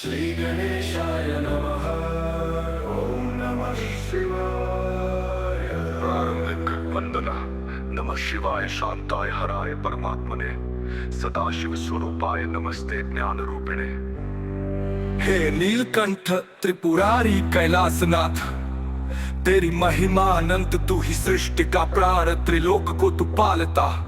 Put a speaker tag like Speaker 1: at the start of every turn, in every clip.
Speaker 1: श्री गणेशाय नमः। ओम नमः शिवाय।
Speaker 2: प्रारंभिक वंदना। नमः शिवाय शांताय हराय परमात्मने सदाशिव स्वरूपाय नमस्ते ज्ञान रूपिणे।
Speaker 3: हे नीलकंठ त्रिपुरारी कैलासनाथ, तेरी महिमा अनंत, तू ही सृष्टि का प्राण, त्रिलोक को तू पालता।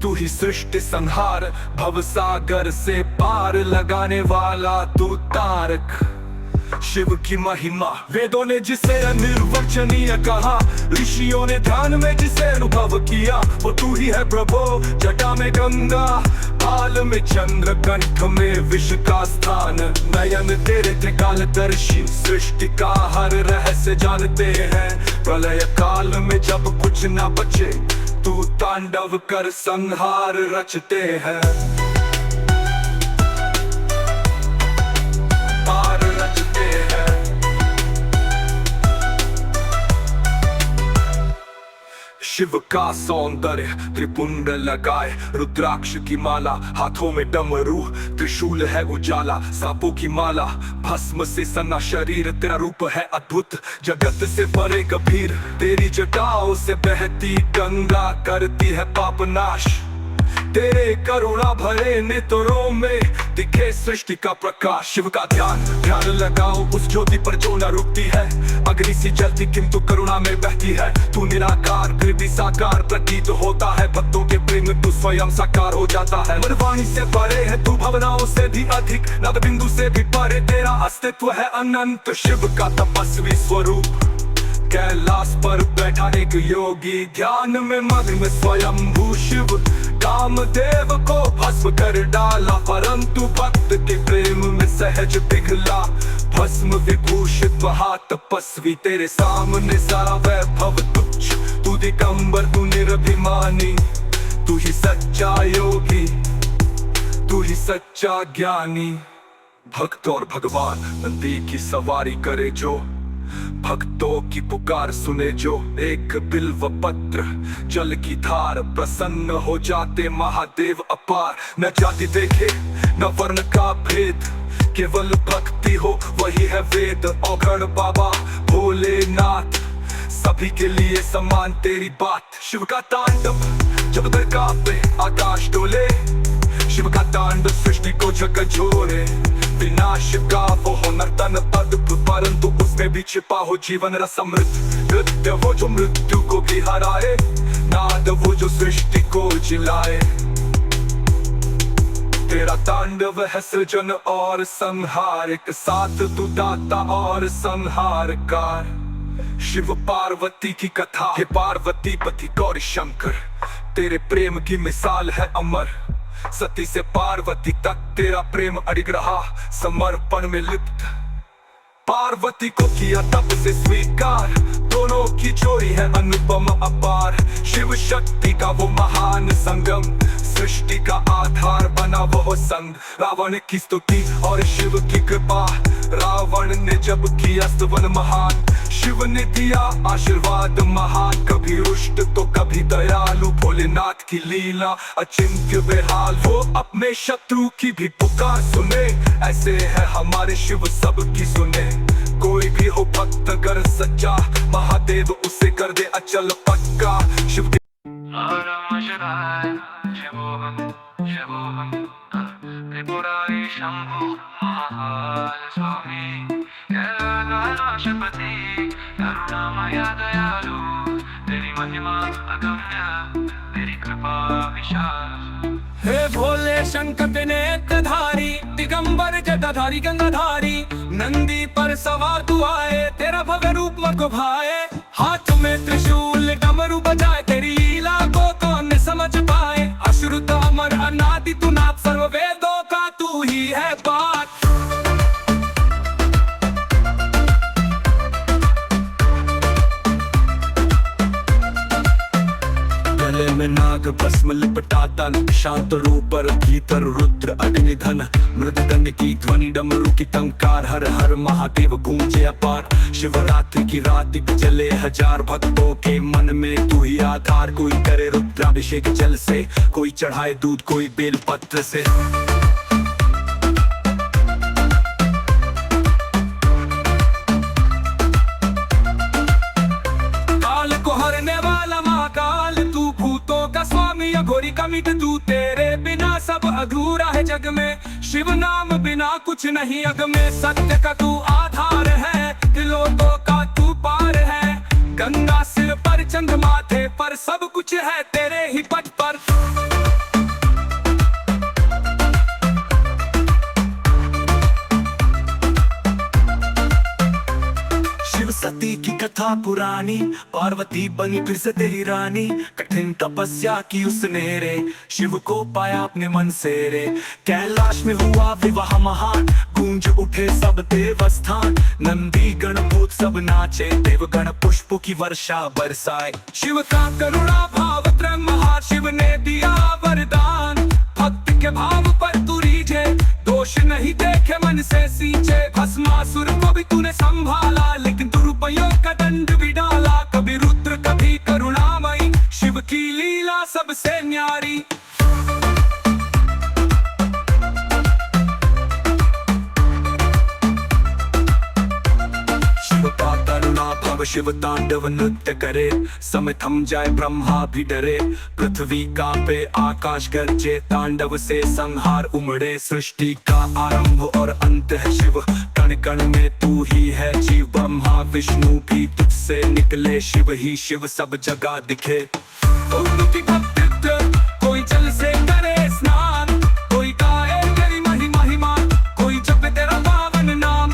Speaker 3: तू ही सृष्टि संहार, भव सागर से पार लगाने वाला तू तारक। शिव की महिमा वेदों ने जिसे अनिर्वचनीय कहा, ऋषियों ने ध्यान में जिसे अनुभव किया, वो तू ही है प्रभु। जटा में गंगा, भाल में चंद्र, कंठ में विष का स्थान, नयन तेरे त्रिकालदर्शी, सृष्टि का हर रहस्य जानते हैं। प्रलय काल में जब कुछ न बचे, तू तांडव कर संहार रचते हैं। शिव का सौंदर्य त्रिपुंड लगाए, रुद्राक्ष की माला, हाथों में डमरू, त्रिशूल है उजाला, सांपों की माला, भस्म से सना शरीर, तेरा रूप है अद्भुत, जगत से परे गंभीर। तेरी जटाओं से बहती गंगा करती है पाप नाश, तेरे करुणा भरे नेत्रों में दिखे सृष्टि का प्रकाश। शिव का ध्यान लगाओ उस ज्योति पर जो न रुकती है, अग्नि सी जलती किंतु करुणा में बहती है। तू निराकार फिर भी साकार प्रतीत होता है, भक्तों के प्रेम तू स्वयं साकार हो जाता है। मनवाणी से परे है तू, भावनाओं से भी अधिक, नव बिंदु से भी परे तेरा अस्तित्व है अनंत। शिव का तपस्वी स्वरूप कैलाश पर बैठा एक योगी, ध्यान में मग्न स्वयंभू शिव, कामदेव को भस्म कर डाला, परंतु भक्त के प्रेम में सहज पिघला। भस्म विभूषित महातपस्वी, तेरे सामने सारा वैभव तुच्छ, तू दिगंबर तू निरभिमानी, तू ही सच्चा योगी, तू ही सच्चा ज्ञानी। भक्त और भगवान नंदी की सवारी करे जो, भक्तों की पुकार सुने जो, एक बिल्व पत्र जल की धार, प्रसन्न हो जाते महादेव अपार। न जाति देखे न वर्ण का भेद, केवल भक्ति हो वही है वेद। औघड़ बाबा भोलेनाथ सभी के लिए समान तेरी बात। शिव का तांडव जब दर कांपे आकाश डोले, शिव का तांडव सृष्टि को झकझोरे। विनाश का वो हो नर्तन पद, परंतु उसमें भी छिपा हो जीवन रस अमृत। नृत्य वो जो मृत्यु को भी हराए, नाद वो जो सृष्टि को जिलाए। तेरा तांडव है सृजन और संहार, एक साथ तू दाता और संहारकार। शिव पार्वती की कथा है, पार्वती पति गौरी शंकर, तेरे प्रेम की मिसाल है अमर। सती से पार्वती तक तेरा प्रेम अडिग रहा, समर्पण में लिप्त पार्वती को किया तप से स्वीकार। दोनों की जोड़ी है अनुपम अपार, शिव शक्ति का वो महान संगम, सृष्टि का आधार बना वो संग। रावण की स्तुति और शिव की कृपा, रावण ने जब किया स्तवन महान, शिव ने दिया आशीर्वाद महान। कभी रुष्ट तो कभी दयालु, भोलेनाथ की लीला अचिंत्य बेहाल, वो अपने शत्रु की भी पुकार सुने। ऐसे है हमारे शिव सबकी सुने, कोई भी हो भक्त अगर सच्चा, महादेव उसे कर दे अचल पक्का। शिव त्रिपुरारी शंभु महाकाल स्वामी, कैलाशपति करुणामय दयालु, तेरी महिमा अगम्य, तेरी कृपा विशाल। हे भोले शंकर नेत्रधारी, दिगंबर जटाधारी गंगाधारी, नंदी पर सवार तू आए, तेरा भव्य रूप मन को भाए। हाथ में त्रिशूल डमरू बजाए, तेरी लीला को कौन न समझ पाए। अश्रुत अमर अनादि तू नाथ, सर्व वेदों का तू ही है बात। गले में नाग भस्म लिपटाता, शांत रूप पर भीतर रुद्र अग्निधन, मृदंग की ध्वनि डमरू की टंकार, हर हर महादेव गूंजे अपार। शिवरात्रि की रात जले हजार भक्तों के मन में तू ही आधार। कोई करे रुद्राभिषेक जल से, कोई चढ़ाए दूध, कोई बेल पत्र से। अधूरा है जग में। शिव नाम बिना कुछ नहीं अग में, सत्य का तू आधार है, लोगों का तू पार है। गंगा सिर पर चंद्र माथे पर, सब कुछ है तेरे ही पद पर। शिव सती की कथा पुरानी, पार्वती बनी फिर से तेरी रानी। कठिन तपस्या की उसने रे, शिव को पाया अपने मन से रे। कैलाश में हुआ विवाह महान, गूंज उठे सब देवस्थान। नंदी गण भूत सब नाचे, देवगण पुष्पों की वर्षा बरसाए। शिव का करुणा भाव त्रम महा, शिव ने दिया वरदान। भक्ति के भाव पर तू रीझे, दोष नहीं देखे मन से सींचे। भस्मासुर को भी तूने संभाला, लेकिन दुरुपयोग का दंड भी डाला। कभी रुद्र कभी करुणामयी, शिव की लीला सबसे न्यारी। शिव का करुणा भव शिव तांडव नृत्य करे, समय थम जाए ब्रह्मा भी डरे। पृथ्वी कांपे आकाश गरजे, तांडव से संहार उमड़े। सृष्टि का आरंभ और अंत है शिव, कण कण में तू ही है जीव। ब्रह्मा विष्णु भी तुझसे निकले, शिव ही शिव सब जगह दिखे। उनकी भक्तित्व कोई जल से करे स्नान, कोई गाए तेरी महिमा, कोई जपे तेरा पावन नाम।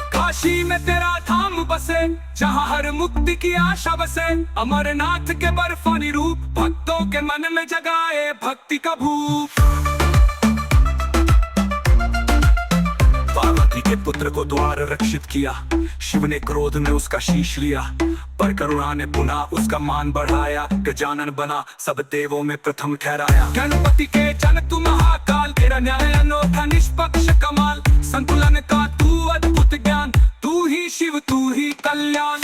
Speaker 3: काशी में तेरा धाम बसे, जहाँ हर मुक्ति की आशा बसे। अमरनाथ के बर्फानी रूप, भक्तों के मन में जगाए भक्ति का भूप। पार्वती के पुत्र को द्वार रक्षित किया, शिव ने क्रोध में उसका शीश लिया। पर करुणा ने पुनः उसका मान बढ़ाया, गजानन बना सब देवों में प्रथम ठहराया। गणपति के जन तू महाकाल, तेरा न्याय अनोखा निष्पक्ष कमाल। संतुलन का तू अद्भुत ज्ञान, तू ही शिव तू ही कल्याण।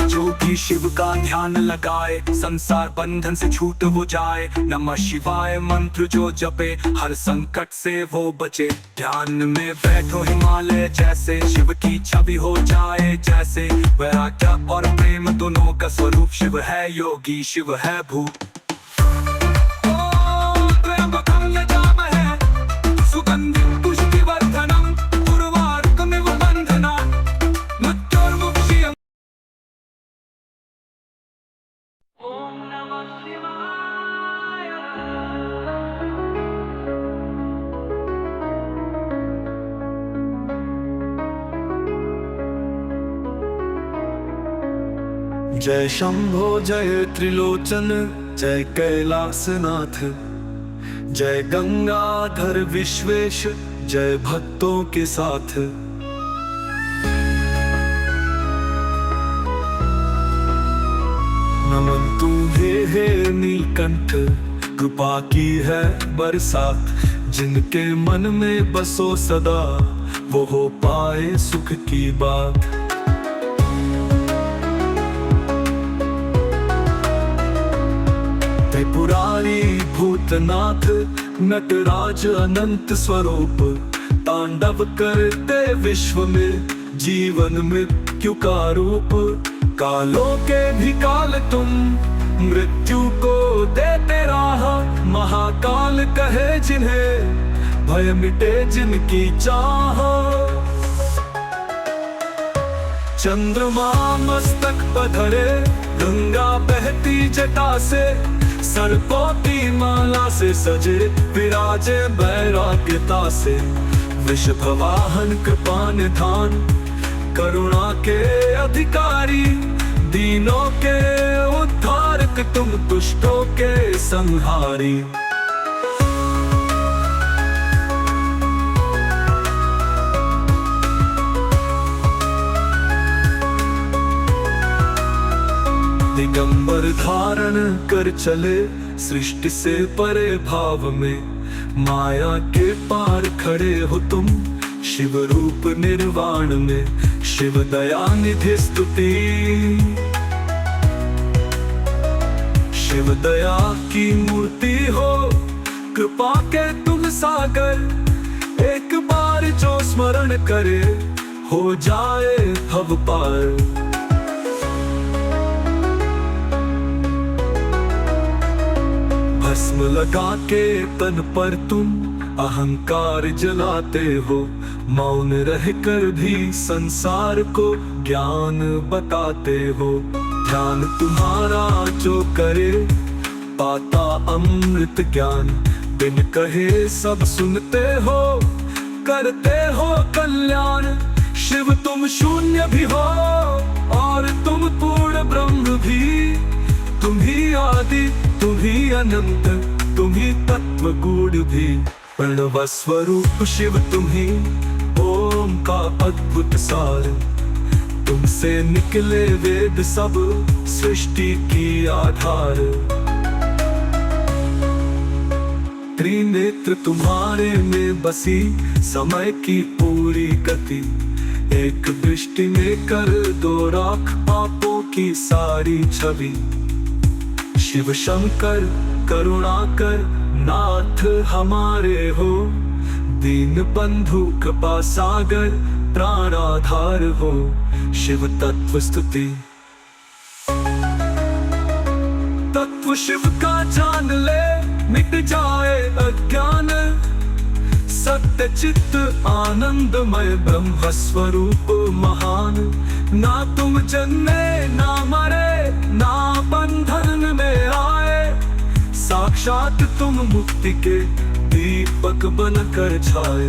Speaker 3: जो भी शिव का ध्यान लगाए, संसार बंधन से छूट हो जाए। नमः शिवाय मंत्र जो जपे, हर संकट से वो बचे। ध्यान में बैठो हिमालय जैसे, शिव की छवि हो जाए जैसे। वैराग्य और प्रेम दोनों का स्वरूप, शिव है योगी शिव है भूप। सुगंधित पुष्टिवर्धनम, उर्वारुकमिव बंधना, मृत्योर्मुक्षीयम्। ओम नमः शिवाय।
Speaker 1: जय शंभो जय त्रिलोचन, जय कैलासनाथ। जय गंगाधर विश्वेश, जय भक्तों के साथ। नमन तुम्हें हे नीलकंठ, कृपा की है बरसात। जिनके मन में बसो सदा, वो हो पाए सुख की बात। त्रिपुरारी भूतनाथ, नटराज अनंत स्वरूप। तांडव करते विश्व में, जीवन मृत्यु का रूप। कालों के भी काल तुम, मृत्यु को देते राह। महाकाल कहे जिन्हें, भय मिटे जिनकी चाह। चंद्रमा मस्तक पधरे, गंगा बहती जटा से। सरस्वती माला से सजे, विराजे वैराग्यता से। विश्व वाहन कृपा निधान, करुणा के अधिकारी। दीनों के उद्धारक तुम, दुष्टों के संहारी। दिगंबर धारण कर चले, सृष्टि से परे भाव में। माया के पार खड़े हो तुम, शिव रूप निर्वाण में। शिव दया निधि स्तुति, शिव दया की मूर्ति हो। कृपा के तुम सागर, एक बार जो स्मरण करे, हो जाए भव पार। भस्म लगा के तन पर तुम अहंकार जलाते हो, मौन रहकर भी संसार को ज्ञान बताते हो। ध्यान तुम्हारा जो करे पाता अमृत ज्ञान, बिन कहे सब सुनते हो, करते हो कल्याण। शिव तुम शून्य भी हो और तुम पूर्ण ब्रह्म भी, तुम ही आदि तुम ही अनंत, तुम ही तत्व गूढ़ भी। प्रणव स्वरूप शिव तुम ही ओम का अद्भुत सार, तुमसे निकले वेद सब सृष्टि की आधार। त्रिनेत्र तुम्हारे में बसी समय की पूरी गति, एक दृष्टि में कर दो राख पापों की सारी छवि। शिव शंकर करुणाकर नाथ हमारे हो, दीन बंधु कृपा सागर प्राणाधार हो। शिव तत्व स्तुति तत्व शिव का जान ले, मिट जाए अज्ञान। सत्य चित्त आनंदमय ब्रह्म स्वरूप महान, ना तुम जन्मे ना मरे ना बंधन में आए, साक्षात तुम मुक्ति के दीपक बनकर छाए।